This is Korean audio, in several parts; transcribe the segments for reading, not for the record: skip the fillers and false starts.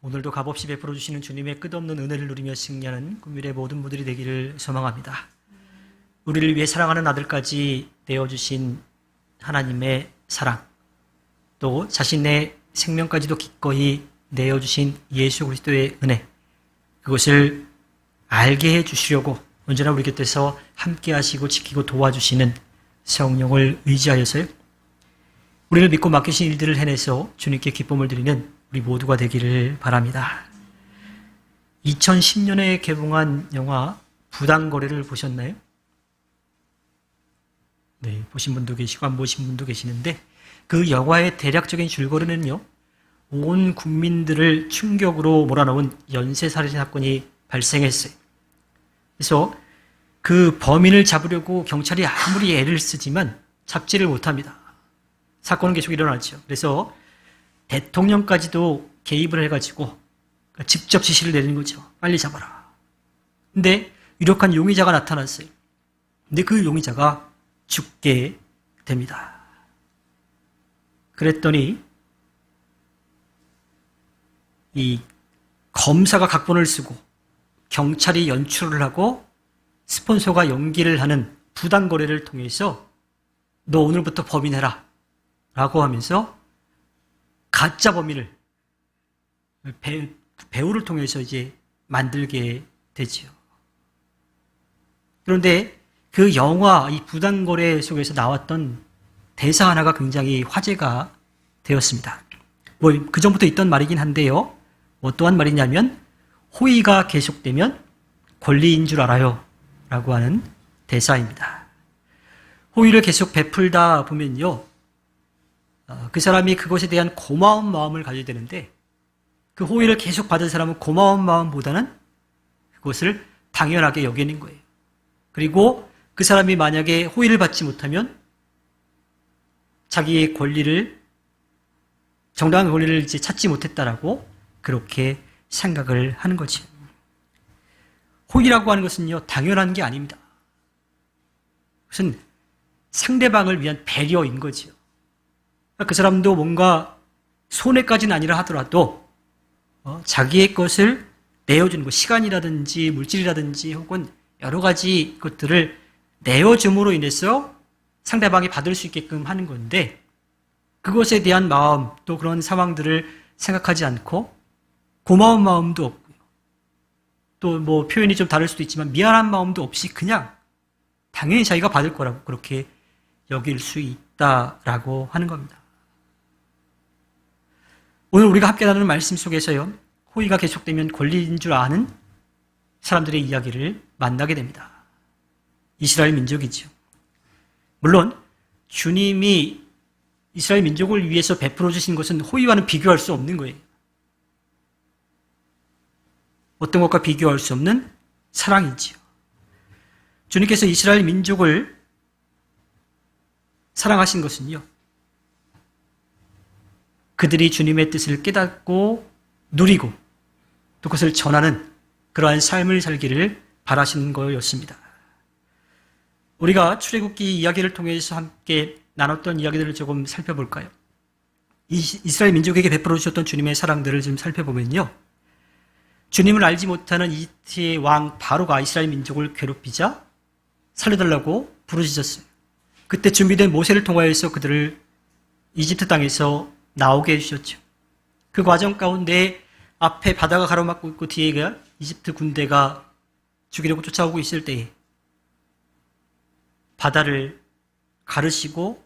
오늘도 값없이 베풀어 주시는 주님의 끝없는 은혜를 누리며 승리하는 금요일의 모든 분들이 되기를 소망합니다. 우리를 위해 사랑하는 아들까지 내어주신 하나님의 사랑, 또 자신의 생명까지도 기꺼이 내어주신 예수 그리스도의 은혜, 그것을 알게 해주시려고 언제나 우리 곁에서 함께 하시고 지키고 도와주시는 성령을 의지하여서요, 우리를 믿고 맡기신 일들을 해내서 주님께 기쁨을 드리는 우리 모두가 되기를 바랍니다. 2010년에 개봉한 영화 부당거래를 보셨나요? 네, 보신 분도 계시고 안 보신 분도 계시는데, 그 영화의 대략적인 줄거리는요, 온 국민들을 충격으로 몰아넣은 연쇄살인 사건이 발생했어요. 그래서 그 범인을 잡으려고 경찰이 아무리 애를 쓰지만 잡지를 못합니다. 사건은 계속 일어나죠. 그래서 대통령까지도 개입을 해가지고 직접 지시를 내리는 거죠. 빨리 잡아라. 근데 유력한 용의자가 나타났어요. 근데 그 용의자가 죽게 됩니다. 그랬더니 이 검사가 각본을 쓰고 경찰이 연출을 하고 스폰서가 연기를 하는 부당거래를 통해서 너 오늘부터 범인해라 라고 하면서 가짜 범인을 배우를 통해서 이제 만들게 되지요. 그런데 그 영화 이 부당거래 속에서 나왔던 대사 하나가 굉장히 화제가 되었습니다. 그 전부터 있던 말이긴 한데요. 어떠한 말이냐면, 호의가 계속되면 권리인 줄 알아요 라고 하는 대사입니다. 호의를 계속 베풀다 보면요, 그 사람이 그것에 대한 고마운 마음을 가져야 되는데, 그 호의를 계속 받은 사람은 고마운 마음보다는 그것을 당연하게 여기는 거예요. 그리고 그 사람이 만약에 호의를 받지 못하면 자기의 권리를, 정당한 권리를 이제 찾지 못했다라고 그렇게 생각을 하는 거죠. 호의라고 하는 것은요, 당연한 게 아닙니다. 그것은 상대방을 위한 배려인 거죠. 그 사람도 뭔가 손해까지는 아니라 하더라도 자기의 것을 내어주는 것, 시간이라든지 물질이라든지 혹은 여러 가지 것들을 내어줌으로 인해서 상대방이 받을 수 있게끔 하는 건데, 그것에 대한 마음, 또 그런 상황들을 생각하지 않고 고마운 마음도 없고요, 또 뭐 표현이 좀 다를 수도 있지만 미안한 마음도 없이 그냥 당연히 자기가 받을 거라고 그렇게 여길 수 있다라고 하는 겁니다. 오늘 우리가 함께 나누는 말씀 속에서요, 호의가 계속되면 권리인 줄 아는 사람들의 이야기를 만나게 됩니다. 이스라엘 민족이죠. 물론 주님이 이스라엘 민족을 위해서 베풀어 주신 것은 호의와는 비교할 수 없는 거예요. 어떤 것과 비교할 수 없는 사랑이지요. 주님께서 이스라엘 민족을 사랑하신 것은요, 그들이 주님의 뜻을 깨닫고 누리고 또 그것을 전하는 그러한 삶을 살기를 바라시는 거였습니다. 우리가 출애굽기 이야기를 통해서 함께 나눴던 이야기들을 조금 살펴볼까요? 이스라엘 민족에게 베풀어 주셨던 주님의 사랑들을 좀 살펴보면요, 주님을 알지 못하는 이집트의 왕 바로가 이스라엘 민족을 괴롭히자 살려달라고 부르짖었어요. 그때 준비된 모세를 통하여서 그들을 이집트 땅에서 나오게 해주셨죠. 그 과정 가운데 앞에 바다가 가로막고 있고 뒤에 이집트 군대가 죽이려고 쫓아오고 있을 때에 바다를 가르시고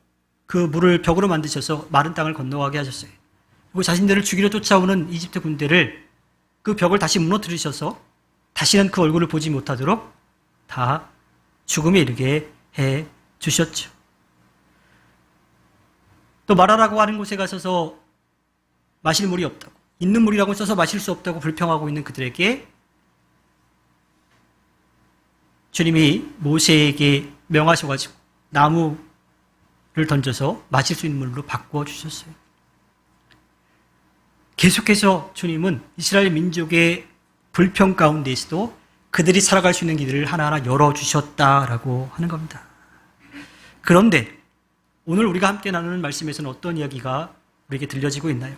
그 물을 벽으로 만드셔서 마른 땅을 건너가게 하셨어요. 그리고 자신들을 죽이려 쫓아오는 이집트 군대를 그 벽을 다시 무너뜨리셔서 다시는 그 얼굴을 보지 못하도록 다 죽음에 이르게 해 주셨죠. 또 마라라고 하는 곳에 가서서 마실 물이 없다고, 있는 물이라고 써서 마실 수 없다고 불평하고 있는 그들에게 주님이 모세에게 명하셔가지고 나무를 던져서 마실 수 있는 물로 바꾸어 주셨어요. 계속해서 주님은 이스라엘 민족의 불평 가운데에서도 그들이 살아갈 수 있는 길을 하나하나 열어주셨다라고 하는 겁니다. 그런데 오늘 우리가 함께 나누는 말씀에서는 어떤 이야기가 우리에게 들려지고 있나요?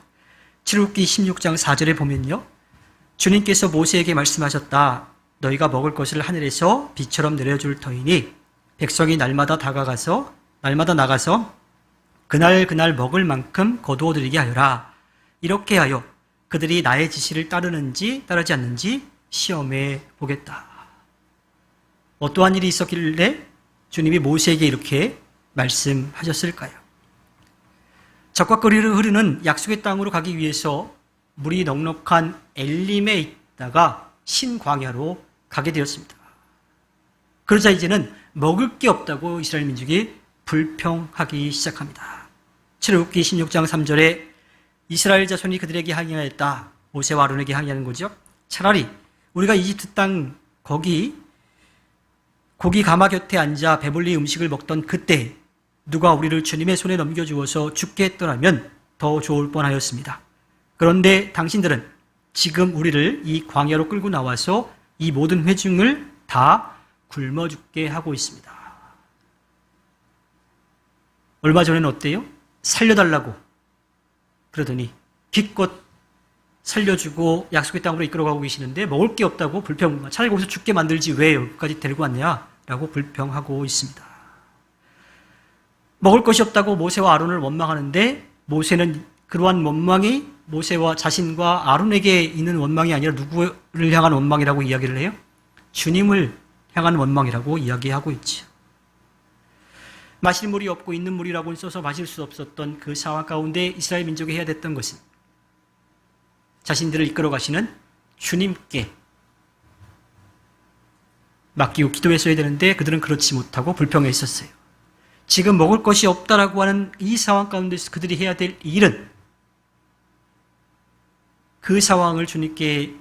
출애굽기 16장 4절에 보면요. 주님께서 모세에게 말씀하셨다. 너희가 먹을 것을 하늘에서 비처럼 내려줄 터이니 백성이 날마다 나가서 그날 먹을 만큼 거두어 들이게 하여라. 이렇게 하여 그들이 나의 지시를 따르는지 따르지 않는지 시험해 보겠다. 어떠한 일이 있었길래 주님이 모세에게 이렇게 말씀하셨을까요? 적과 거리를 흐르는 약속의 땅으로 가기 위해서 물이 넉넉한 엘림에 있다가 신광야로 가게 되었습니다. 그러자 이제는 먹을 게 없다고 이스라엘 민족이 불평하기 시작합니다. 출애굽기 16장 3절에 이스라엘 자손이 그들에게 항의하였다. 모세와 아론에게 항의하는 거죠. 차라리 우리가 이집트 땅 거기 고기 가마 곁에 앉아 배불리 음식을 먹던 그때 누가 우리를 주님의 손에 넘겨주어서 죽게 했더라면 더 좋을 뻔하였습니다. 그런데 당신들은 지금 우리를 이 광야로 끌고 나와서 이 모든 회중을 다 굶어 죽게 하고 있습니다. 얼마 전에는 어때요? 살려달라고 그러더니 기껏 살려주고 약속의 땅으로 이끌어가고 계시는데 먹을 게 없다고 불평, 차라리 거기서 죽게 만들지 왜 여기까지 데리고 왔냐라고 불평하고 있습니다. 먹을 것이 없다고 모세와 아론을 원망하는데 모세는 그러한 원망이 모세와 자신과 아론에게 있는 원망이 아니라 누구를 향한 원망이라고 이야기를 해요? 주님을 향한 원망이라고 이야기하고 있죠. 마실 물이 없고 있는 물이라고는 써서 마실 수 없었던 그 상황 가운데 이스라엘 민족이 해야 됐던 것은 자신들을 이끌어 가시는 주님께 맡기고 기도했어야 되는데 그들은 그렇지 못하고 불평해 있었어요. 지금 먹을 것이 없다라고 하는 이 상황 가운데서 그들이 해야 될 일은 그 상황을 주님께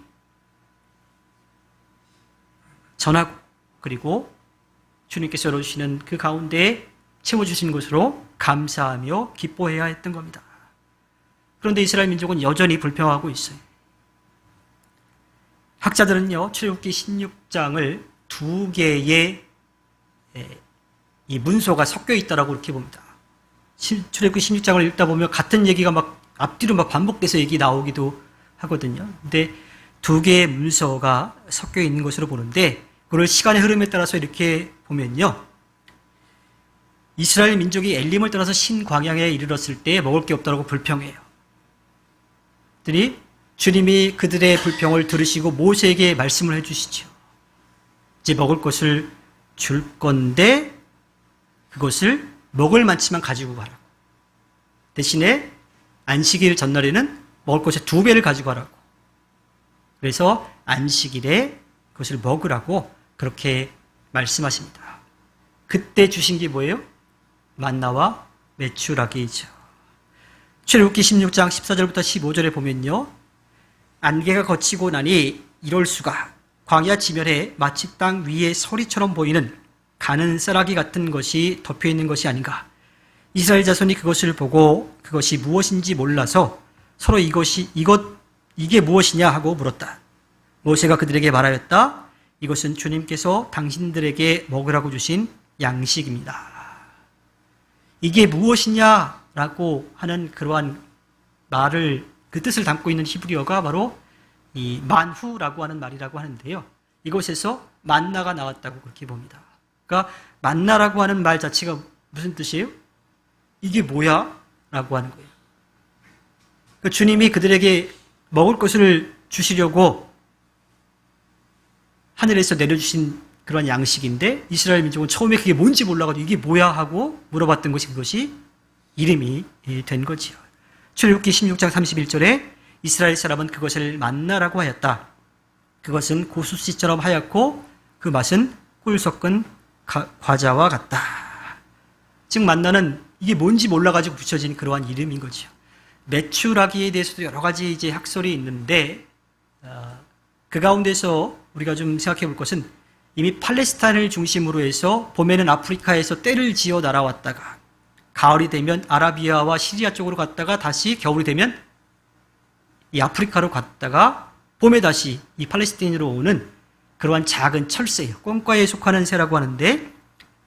전하고 그리고 주님께서 열어주시는 그 가운데에 채워주신 것으로 감사하며 기뻐해야 했던 겁니다. 그런데 이스라엘 민족은 여전히 불평하고 있어요. 학자들은요, 출애굽기 16장을 두 개의 이 문서가 섞여 있다라고 이렇게 봅니다. 출애굽기 16장을 읽다 보면 같은 얘기가 막 앞뒤로 막 반복돼서 얘기 나오기도 하거든요. 근데 두 개의 문서가 섞여 있는 것으로 보는데 그걸 시간의 흐름에 따라서 이렇게 보면요. 이스라엘 민족이 엘림을 떠나서 신광야에 이르렀을 때 먹을 게 없다고 불평해요. 그랬더니 주님이 그들의 불평을 들으시고 모세에게 말씀을 해주시죠. 이제 먹을 것을 줄 건데 그것을 먹을 만치만 가지고 가라고. 대신에 안식일 전날에는 먹을 것의 2배를 가지고 가라고. 그래서 안식일에 그것을 먹으라고 그렇게 말씀하십니다. 그때 주신 게 뭐예요? 만나와 메추라기이죠. 출애굽기 16장 14절부터 15절에 보면요. 안개가 걷히고 나니 이럴 수가 광야 지면에 마치 땅 위에 서리처럼 보이는 가는 쌀아기 같은 것이 덮여 있는 것이 아닌가. 이스라엘 자손이 그것을 보고 그것이 무엇인지 몰라서 서로 이게 무엇이냐 하고 물었다. 모세가 그들에게 말하였다. 이것은 주님께서 당신들에게 먹으라고 주신 양식입니다. 이게 무엇이냐라고 하는 그러한 말을 그 뜻을 담고 있는 히브리어가 바로 이 만후라고 하는 말이라고 하는데요. 이곳에서 만나가 나왔다고 그렇게 봅니다. 그러니까 만나라고 하는 말 자체가 무슨 뜻이에요? 이게 뭐야? 라고 하는 거예요. 그러니까 주님이 그들에게 먹을 것을 주시려고 하늘에서 내려주신 그런 양식인데 이스라엘 민족은 처음에 그게 뭔지 몰라가지고 이게 뭐야 하고 물어봤던 것이 그것이 이름이 된 거지요. 출애굽기 16장 31절에 이스라엘 사람은 그것을 만나라고 하였다. 그것은 고수씨처럼 하얗고 그 맛은 꿀 섞은 과자와 같다. 즉 만나는 이게 뭔지 몰라가지고 붙여진 그러한 이름인 거죠. 메추라기에 대해서도 여러 가지 이제 학설이 있는데 그 가운데서 우리가 좀 생각해 볼 것은 이미 팔레스타인을 중심으로 해서 봄에는 아프리카에서 떼를 지어 날아왔다가 가을이 되면 아라비아와 시리아 쪽으로 갔다가 다시 겨울이 되면 이 아프리카로 갔다가 봄에 다시 이 팔레스타인으로 오는 그러한 작은 철새예요. 꿩과에 속하는 새라고 하는데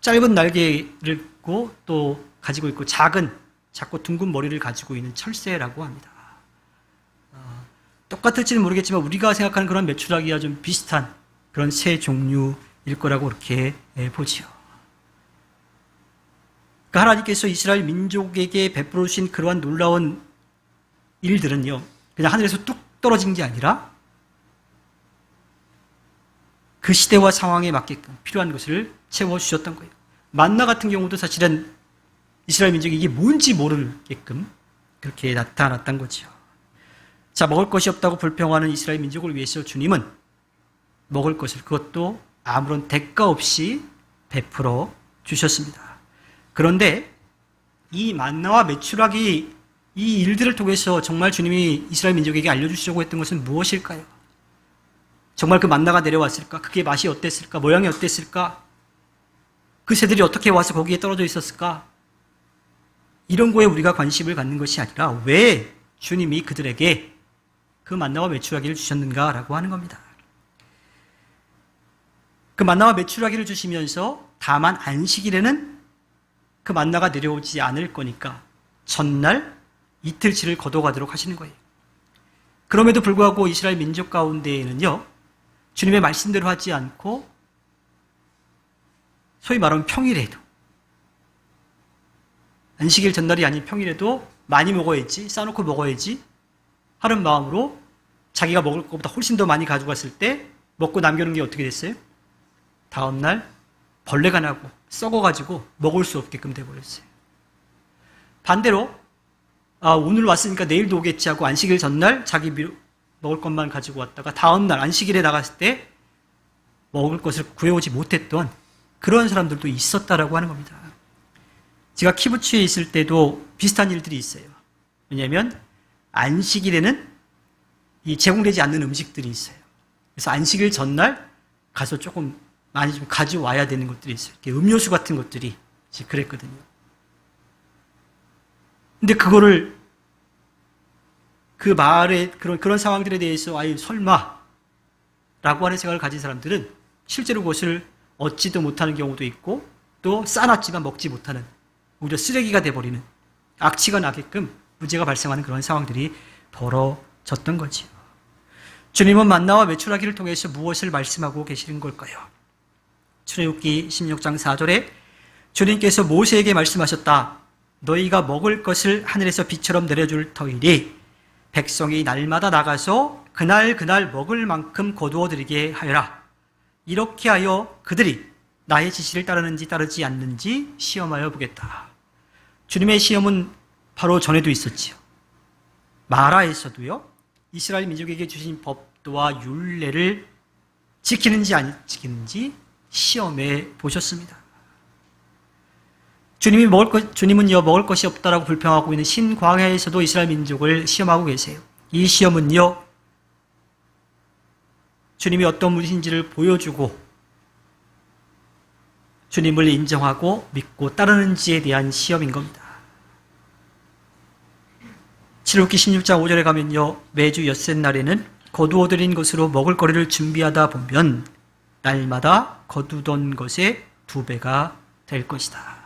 짧은 날개를 있고 또 가지고 있고 작고 둥근 머리를 가지고 있는 철새라고 합니다. 똑같을지는 모르겠지만 우리가 생각하는 그런 메추라기와 좀 비슷한 그런 새 종류일 거라고 그렇게 보지요. 그러니까 하나님께서 이스라엘 민족에게 베풀어 주신 그러한 놀라운 일들은요, 그냥 하늘에서 뚝 떨어진 게 아니라 그 시대와 상황에 맞게끔 필요한 것을 채워주셨던 거예요. 만나 같은 경우도 사실은 이스라엘 민족이 이게 뭔지 모르게끔 그렇게 나타났던 거죠. 자, 먹을 것이 없다고 불평하는 이스라엘 민족을 위해서 주님은 먹을 것을, 그것도 아무런 대가 없이 베풀어 주셨습니다. 그런데 이 만나와 메추라기 이 일들을 통해서 정말 주님이 이스라엘 민족에게 알려주시려고 했던 것은 무엇일까요? 정말 그 만나가 내려왔을까? 그게 맛이 어땠을까? 모양이 어땠을까? 그 새들이 어떻게 와서 거기에 떨어져 있었을까? 이런 거에 우리가 관심을 갖는 것이 아니라 왜 주님이 그들에게 그 만나와 메추라기를 주셨는가라고 하는 겁니다. 그 만나와 메추라기를 주시면서 다만 안식일에는 그 만나가 내려오지 않을 거니까 전날 이틀치를 거둬가도록 하시는 거예요. 그럼에도 불구하고 이스라엘 민족 가운데에는요, 주님의 말씀대로 하지 않고 소위 말하면 평일에도, 안식일 전날이 아닌 평일에도 많이 먹어야지, 싸놓고 먹어야지 하는 마음으로 자기가 먹을 것보다 훨씬 더 많이 가져갔을 때 먹고 남겨놓은 게 어떻게 됐어요? 다음날 벌레가 나고 썩어가지고 먹을 수 없게끔 돼버렸어요. 반대로 오늘 왔으니까 내일도 오겠지 하고 안식일 전날 자기 먹을 것만 가지고 왔다가 다음날 안식일에 나갔을 때 먹을 것을 구해오지 못했던 그런 사람들도 있었다라고 하는 겁니다. 제가 키부츠에 있을 때도 비슷한 일들이 있어요. 왜냐하면 안식일에는 이 제공되지 않는 음식들이 있어요. 그래서 안식일 전날 가서 조금 많이 좀 가져와야 되는 것들이 있어요. 이렇게 음료수 같은 것들이 그랬거든요. 근데 그거를 그 마을의 그런 상황들에 대해서 아유 설마 라고 하는 생각을 가진 사람들은 실제로 그것을 얻지도 못하는 경우도 있고 또 싸놨지만 먹지 못하는 오히려 쓰레기가 돼버리는 악취가 나게끔 문제가 발생하는 그런 상황들이 벌어졌던 거지요. 주님은 만나와 메추라기를 통해서 무엇을 말씀하고 계시는 걸까요? 출애굽기 16장 4절에 주님께서 모세에게 말씀하셨다. 너희가 먹을 것을 하늘에서 비처럼 내려줄 터이니 백성이 날마다 나가서 그날 먹을 만큼 거두어 드리게 하여라. 이렇게 하여 그들이 나의 지시를 따르는지 따르지 않는지 시험하여 보겠다. 주님의 시험은 바로 전에도 있었지요. 마라에서도요, 이스라엘 민족에게 주신 법도와 율례를 지키는지 안 지키는지 시험해 보셨습니다. 주님은요, 먹을 것이 없다라고 불평하고 있는 신광야에서도 이스라엘 민족을 시험하고 계세요. 이 시험은요, 주님이 어떤 분이신지를 보여주고 주님을 인정하고 믿고 따르는지에 대한 시험인 겁니다. 출애굽기 16장 5절에 가면요, 매주 엿새날에는 거두어들인 것으로 먹을 거리를 준비하다 보면 날마다 거두던 것의 2배가 될 것이다.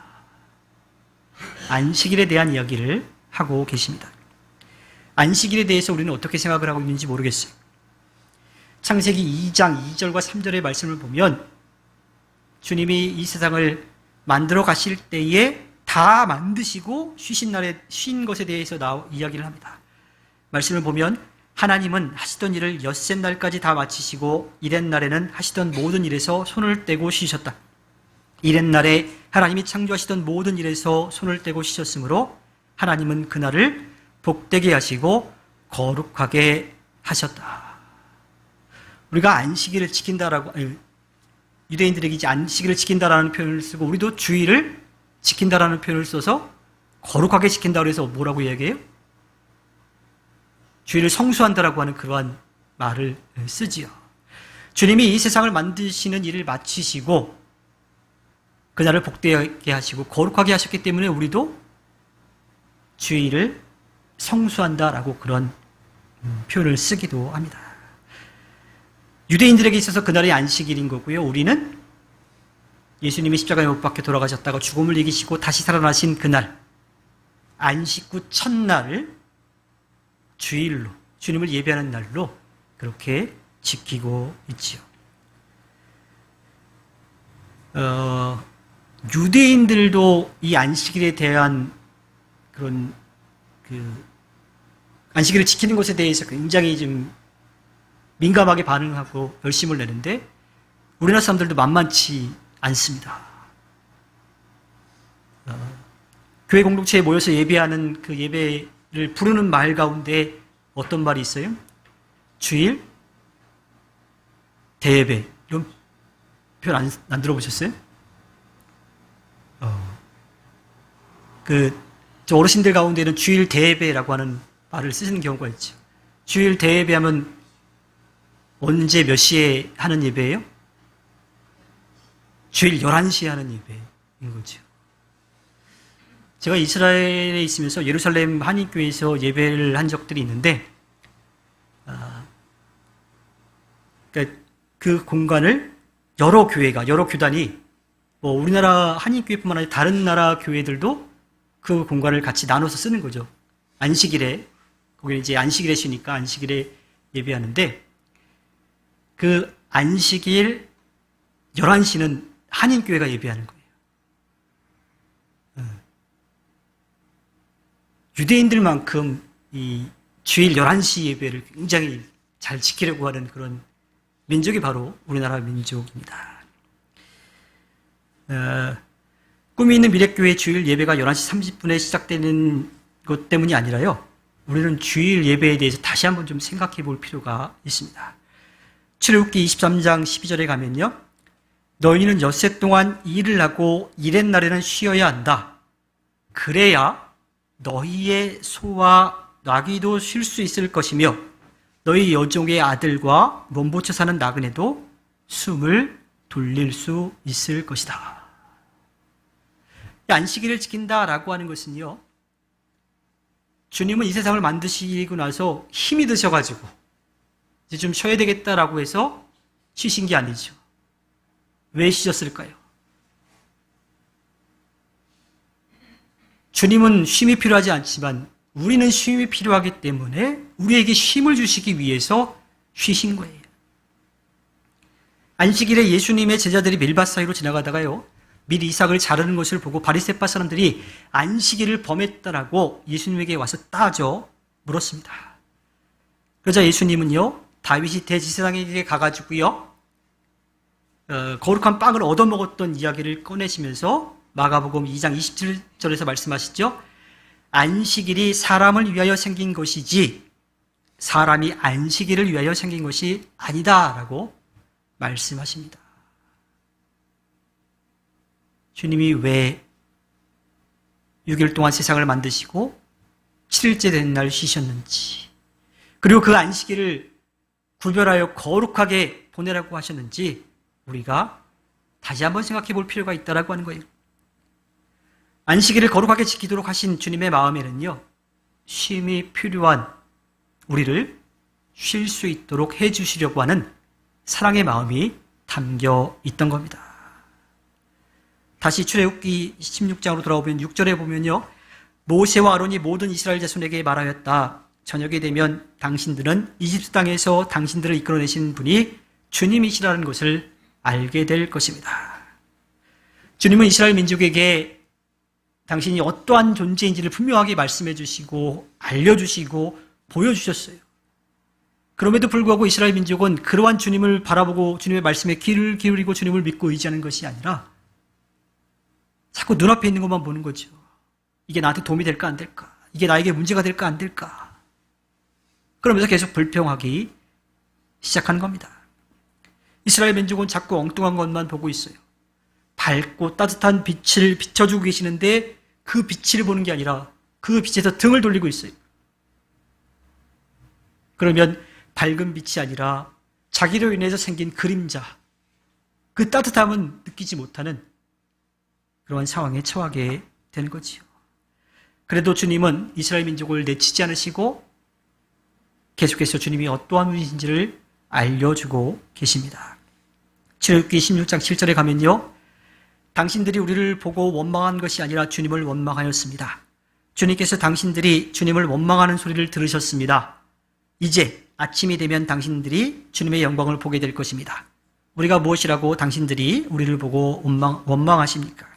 안식일에 대한 이야기를 하고 계십니다. 안식일에 대해서 우리는 어떻게 생각을 하고 있는지 모르겠어요. 창세기 2장 2절과 3절의 말씀을 보면 주님이 이 세상을 만들어 가실 때에 다 만드시고 쉬신 날에 쉰 것에 대해서 이야기를 합니다. 말씀을 보면 하나님은 하시던 일을 엿새 날까지 다 마치시고 이렛 날에는 하시던 모든 일에서 손을 떼고 쉬셨다. 이렛 날에 하나님이 창조하시던 모든 일에서 손을 떼고 쉬셨으므로 하나님은 그날을 복되게 하시고 거룩하게 하셨다. 우리가 안식일을 지킨다라고, 유대인들에게 이제 안식일을 지킨다라는 표현을 쓰고 우리도 주일을 지킨다라는 표현을 써서 거룩하게 지킨다고 해서 뭐라고 이야기해요? 주일을 성수한다라고 하는 그러한 말을 쓰지요. 주님이 이 세상을 만드시는 일을 마치시고 그날을 복되게 하시고 거룩하게 하셨기 때문에 우리도 주일을 성수한다라고 그런 표현을 쓰기도 합니다. 유대인들에게 있어서 그날이 안식일인 거고요. 우리는 예수님이 십자가에 못 박혀 돌아가셨다가 죽음을 이기시고 다시 살아나신 그날, 안식 후 첫날을 주일로, 주님을 예배하는 날로 그렇게 지키고 있지요. 유대인들도 이 안식일에 대한 그런 안식일을 지키는 것에 대해서 굉장히 좀 민감하게 반응하고 열심을 내는데 우리나라 사람들도 만만치 않습니다. 교회 공동체에 모여서 예배하는 그 예배를 부르는 말 가운데 어떤 말이 있어요? 주일, 대예배 이런 표현 안 들어보셨어요? 저 어르신들 가운데는 주일 대예배라고 하는 말을 쓰시는 경우가 있죠. 주일 대예배하면 언제 몇 시에 하는 예배예요? 주일 11시에 하는 예배인 거죠. 제가 이스라엘에 있으면서 예루살렘 한인교회에서 예배를 한 적들이 있는데 그러니까 그 공간을 여러 교회가, 여러 교단이 우리나라 한인교회뿐만 아니라 다른 나라 교회들도 그 공간을 같이 나눠서 쓰는 거죠. 안식일에, 거기는 이제 안식일에 쉬니까 안식일에 예배하는데 그 안식일 11시는 한인교회가 예배하는 거예요. 유대인들만큼 이 주일 11시 예배를 굉장히 잘 지키려고 하는 그런 민족이 바로 우리나라 민족입니다. 꿈이 있는 미래교회 주일 예배가 11시 30분에 시작되는 것 때문이 아니라요. 우리는 주일 예배에 대해서 다시 한번 좀 생각해 볼 필요가 있습니다. 출애굽기 23장 12절에 가면요. 너희는 엿새 동안 일을 하고 일의 날에는 쉬어야 한다. 그래야 너희의 소와 나귀도 쉴 수 있을 것이며 너희 여종의 아들과 몸보쳐 사는 나그네도 숨을 돌릴 수 있을 것이다. 안식일을 지킨다라고 하는 것은요. 주님은 이 세상을 만드시고 나서 힘이 드셔가지고 이제 좀 쉬어야 되겠다라고 해서 쉬신 게 아니죠. 왜 쉬셨을까요? 주님은 쉼이 필요하지 않지만 우리는 쉼이 필요하기 때문에 우리에게 쉼을 주시기 위해서 쉬신 거예요. 안식일에 예수님의 제자들이 밀밭 사이로 지나가다가요. 미리 이삭을 자르는 것을 보고 바리새파 사람들이 안식일을 범했다라고 예수님에게 와서 따져 물었습니다. 그러자 예수님은요. 다윗이 대제사장에게 가가지고요. 거룩한 빵을 얻어먹었던 이야기를 꺼내시면서 마가복음 2장 27절에서 말씀하시죠. 안식일이 사람을 위하여 생긴 것이지 사람이 안식일을 위하여 생긴 것이 아니다라고 말씀하십니다. 주님이 왜 6일 동안 세상을 만드시고 7일째 된 날 쉬셨는지, 그리고 그 안식일을 구별하여 거룩하게 보내라고 하셨는지 우리가 다시 한번 생각해 볼 필요가 있다라고 하는 거예요. 안식일을 거룩하게 지키도록 하신 주님의 마음에는요, 쉼이 필요한 우리를 쉴 수 있도록 해주시려고 하는 사랑의 마음이 담겨 있던 겁니다. 다시 출애굽기 16장으로 돌아오면 6절에 보면요. 모세와 아론이 모든 이스라엘 자손에게 말하였다. 저녁이 되면 당신들은 이집트 땅에서 당신들을 이끌어내신 분이 주님이시라는 것을 알게 될 것입니다. 주님은 이스라엘 민족에게 당신이 어떠한 존재인지를 분명하게 말씀해 주시고 알려주시고 보여주셨어요. 그럼에도 불구하고 이스라엘 민족은 그러한 주님을 바라보고 주님의 말씀에 귀를 기울이고 주님을 믿고 의지하는 것이 아니라 자꾸 눈앞에 있는 것만 보는 거죠. 이게 나한테 도움이 될까 안 될까? 이게 나에게 문제가 될까 안 될까? 그러면서 계속 불평하기 시작한 겁니다. 이스라엘 민족은 자꾸 엉뚱한 것만 보고 있어요. 밝고 따뜻한 빛을 비춰주고 계시는데 그 빛을 보는 게 아니라 그 빛에서 등을 돌리고 있어요. 그러면 밝은 빛이 아니라 자기로 인해서 생긴 그림자, 그 따뜻함은 느끼지 못하는 그러한 상황에 처하게 되는 거지요. 그래도 주님은 이스라엘 민족을 내치지 않으시고 계속해서 주님이 어떠한 분이신지를 알려주고 계십니다. 출애굽기 16장 7절에 가면요. 당신들이 우리를 보고 원망한 것이 아니라 주님을 원망하였습니다. 주님께서 당신들이 주님을 원망하는 소리를 들으셨습니다. 이제 아침이 되면 당신들이 주님의 영광을 보게 될 것입니다. 우리가 무엇이라고 당신들이 우리를 보고 원망하십니까?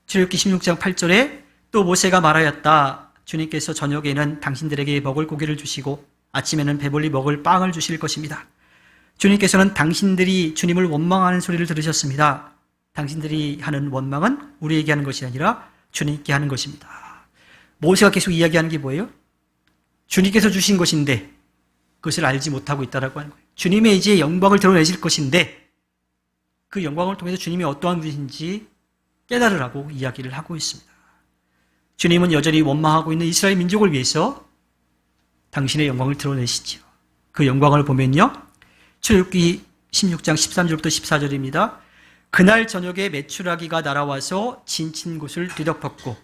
출애굽기 16장 8절에 또 모세가 말하였다. 주님께서 저녁에는 당신들에게 먹을 고기를 주시고 아침에는 배불리 먹을 빵을 주실 것입니다. 주님께서는 당신들이 주님을 원망하는 소리를 들으셨습니다. 당신들이 하는 원망은 우리에게 하는 것이 아니라 주님께 하는 것입니다. 모세가 계속 이야기하는 게 뭐예요? 주님께서 주신 것인데 그것을 알지 못하고 있다라고 하는 거예요. 주님의 이제 영광을 드러내실 것인데 그 영광을 통해서 주님이 어떠한 분이신지 깨달으라고 이야기를 하고 있습니다. 주님은 여전히 원망하고 있는 이스라엘 민족을 위해서 당신의 영광을 드러내시지요. 그 영광을 보면요. 출애굽기 16장 13절부터 14절입니다. 그날 저녁에 메추라기가 날아와서 진친 곳을 뒤덮었고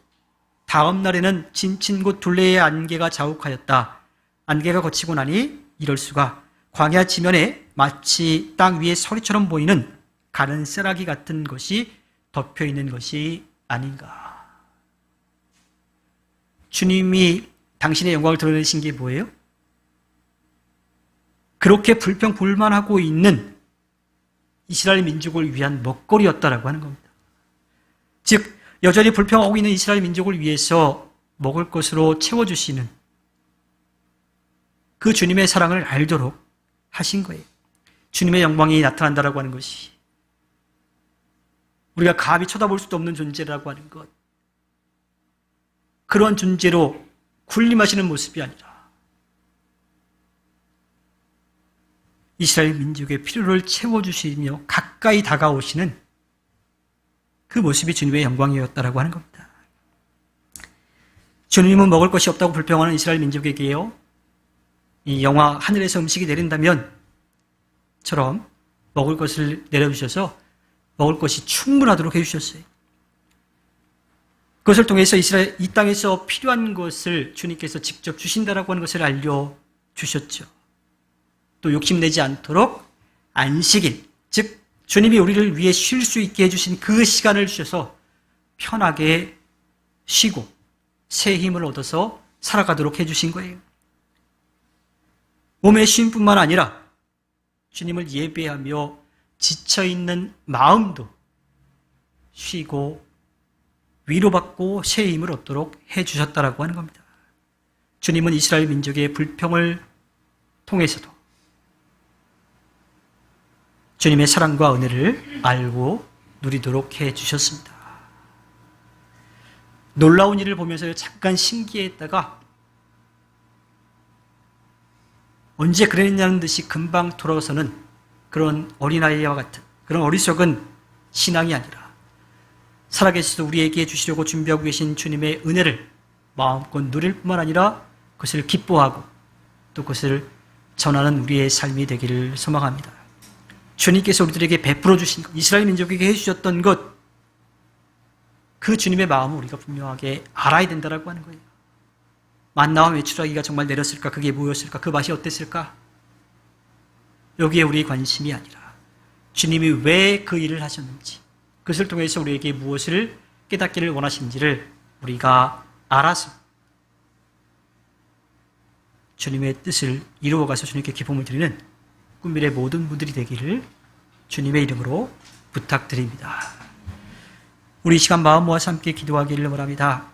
다음 날에는 진친 곳 둘레의 안개가 자욱하였다. 안개가 거치고 나니 이럴 수가 광야 지면에 마치 땅 위에 서리처럼 보이는 가는 쇠라기 같은 것이 덮여 있는 것이 아닌가. 주님이 당신의 영광을 드러내신 게 뭐예요? 그렇게 불평불만하고 있는 이스라엘 민족을 위한 먹거리였다라고 하는 겁니다. 즉 여전히 불평하고 있는 이스라엘 민족을 위해서 먹을 것으로 채워주시는 그 주님의 사랑을 알도록 하신 거예요. 주님의 영광이 나타난다라고 하는 것이 우리가 감히 쳐다볼 수도 없는 존재라고 하는 것, 그런 존재로 군림하시는 모습이 아니라 이스라엘 민족의 필요를 채워주시며 가까이 다가오시는 그 모습이 주님의 영광이었다라고 하는 겁니다. 주님은 먹을 것이 없다고 불평하는 이스라엘 민족에게요, 이 영화 하늘에서 음식이 내린다면 처럼 먹을 것을 내려주셔서 먹을 것이 충분하도록 해주셨어요. 그것을 통해서 이 땅에서 필요한 것을 주님께서 직접 주신다라고 하는 것을 알려주셨죠. 또 욕심내지 않도록 안식일, 즉 주님이 우리를 위해 쉴 수 있게 해주신 그 시간을 주셔서 편하게 쉬고 새 힘을 얻어서 살아가도록 해주신 거예요. 몸의 쉼뿐만 아니라 주님을 예배하며 지쳐있는 마음도 쉬고 위로받고 새 힘을 얻도록 해주셨다라고 하는 겁니다. 주님은 이스라엘 민족의 불평을 통해서도 주님의 사랑과 은혜를 알고 누리도록 해주셨습니다. 놀라운 일을 보면서 잠깐 신기했다가 언제 그랬냐는 듯이 금방 돌아서는 그런 어린아이와 같은 그런 어리석은 신앙이 아니라 살아계셔서 우리에게 주시려고 준비하고 계신 주님의 은혜를 마음껏 누릴 뿐만 아니라 그것을 기뻐하고 또 그것을 전하는 우리의 삶이 되기를 소망합니다. 주님께서 우리들에게 베풀어 주신 것, 이스라엘 민족에게 해주셨던 것, 그 주님의 마음을 우리가 분명하게 알아야 된다라고 하는 거예요. 만나와 메추라기가 정말 내렸을까? 그게 뭐였을까? 그 맛이 어땠을까? 여기에 우리의 관심이 아니라 주님이 왜 그 일을 하셨는지, 그것을 통해서 우리에게 무엇을 깨닫기를 원하시는지를 우리가 알아서 주님의 뜻을 이루어가서 주님께 기쁨을 드리는 꿈밀의 모든 분들이 되기를 주님의 이름으로 부탁드립니다. 우리 이 시간 마음 모아서 함께 기도하기를 원합니다.